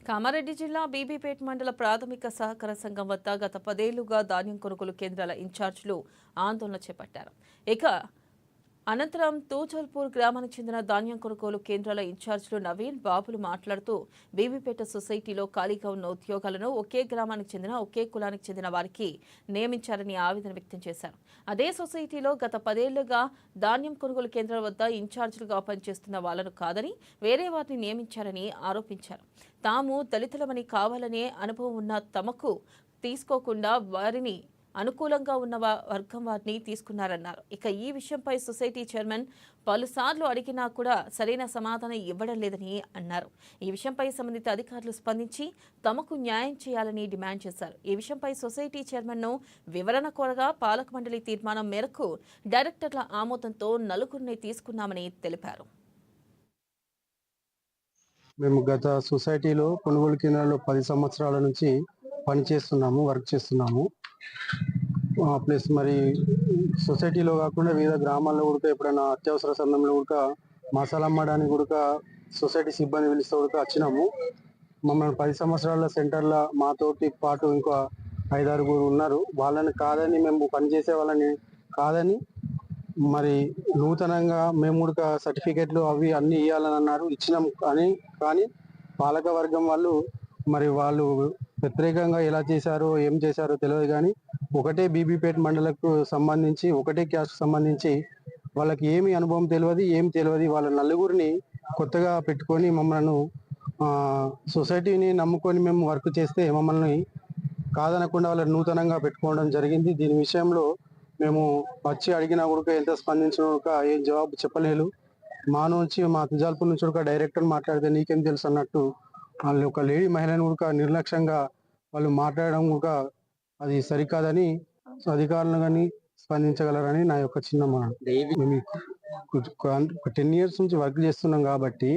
కామారెడ్డి జిల్లా బీబీపేట్ మండల ప్రాథమిక సహకార సంఘం వద్ద గత 10 ఏళ్లుగా ధాన్యం కొనుగోలు కేంద్రాల ఇన్ఛార్జీలు ఆందోళన చేపట్టారు. ఇక అనంతరం తూచల్పూర్ గ్రామానికి చెందిన ధాన్యం కొనుగోలు కేంద్రాల ఇన్ఛార్జీలు నవీన్ బాబులు మాట్లాడుతూ బీబీపేట సొసైటీలో ఖాళీగా ఉన్న ఉద్యోగాలను ఒకే గ్రామానికి చెందిన ఒకే కులానికి చెందిన వారికి నియమించారని ఆవేదన వ్యక్తం చేశారు. అదే సొసైటీలో గత 10 ఏళ్లుగా ధాన్యం కొనుగోలు కేంద్రాల వద్ద ఇన్ఛార్జీలుగా పనిచేస్తున్న వాళ్లను కాదని వేరే వారిని నియమించారని ఆరోపించారు. తాము దళితులమని కావాలనే అనుభవం ఉన్న తమకు తీసుకోకుండా వారిని అనుకూలంగా ఉన్న వర్గం వారిని తీసుకున్నారన్నారు. ఇక ఈ విషయంపై సొసైటీ చైర్మన్ పలుసార్లు అడిగినా కూడా సరైన సమాధానం ఇవ్వడం లేదని అన్నారు. ఈ విషయంపై సంబంధిత అధికారులు స్పందించి తమకు న్యాయం చేయాలని డిమాండ్ చేశారు. ఈ విషయంపై సొసైటీ చైర్మన్ను వివరణ కోరగా పాలక మండలి తీర్మానం మేరకు డైరెక్టర్ల ఆమోదంతో నలుగురిని తీసుకున్నామని తెలిపారు. మేము గత సొసైటీలో కొనుగోలు కేంద్రాల్లో 10 సంవత్సరాల నుంచి పనిచేస్తున్నాము, వర్క్ చేస్తున్నాము. ప్లస్ మరి సొసైటీలో కాకుండా వివిధ గ్రామాల్లో కూడా ఎప్పుడైనా అత్యవసర సమయంలో కూడా మసాలా అమ్మడానికి కూడా సొసైటీ సిబ్బంది పిలిస్తే కూడా వచ్చినాము. మమ్మల్ని 10 సంవత్సరాల సెంటర్లో మాతోటి పాటు ఇంకా 5-6 ఉన్నారు. వాళ్ళని కాదని, మేము పనిచేసే వాళ్ళని కాదని, మరి నూతనంగా మేము కూడా సర్టిఫికెట్లు అవి అన్ని ఇవ్వాలని అన్నారు. ఇచ్చినాం. కానీ పాలక వర్గం వాళ్ళు వ్యతిరేకంగా ఎలా చేశారో ఏం చేశారో తెలియదు. కానీ ఒకటే బీబీపేట మండలకు సంబంధించి ఒకటే క్యాస్ట్ సంబంధించి వాళ్ళకి ఏమి అనుభవం తెలియదు. వాళ్ళ నలుగురిని కొత్తగా పెట్టుకొని మమ్మల్ని సొసైటీని నమ్ముకొని మేము వర్క్ చేస్తే మమ్మల్ని కాదనకుండా వాళ్ళని నూతనంగా పెట్టుకోవడం జరిగింది. దీని విషయంలో మేము వచ్చి అడిగినా కూడా ఎంత స్పందించిన ఏం జవాబు చెప్పలేదు. మా తుజాల్పూర్ నుంచి ఒక డైరెక్టర్ మాట్లాడితే నీకేం తెలుసు అన్నట్టు వాళ్ళు ఒక లేడీ మహిళను కూడా నిర్లక్ష్యంగా వాళ్ళు మాట్లాడడం కూడా అది సరికాదని అధికారులు కానీ స్పందించగలరని నా యొక్క చిన్న మాట. మేము 10 years నుంచి వర్క్ చేస్తున్నాం కాబట్టి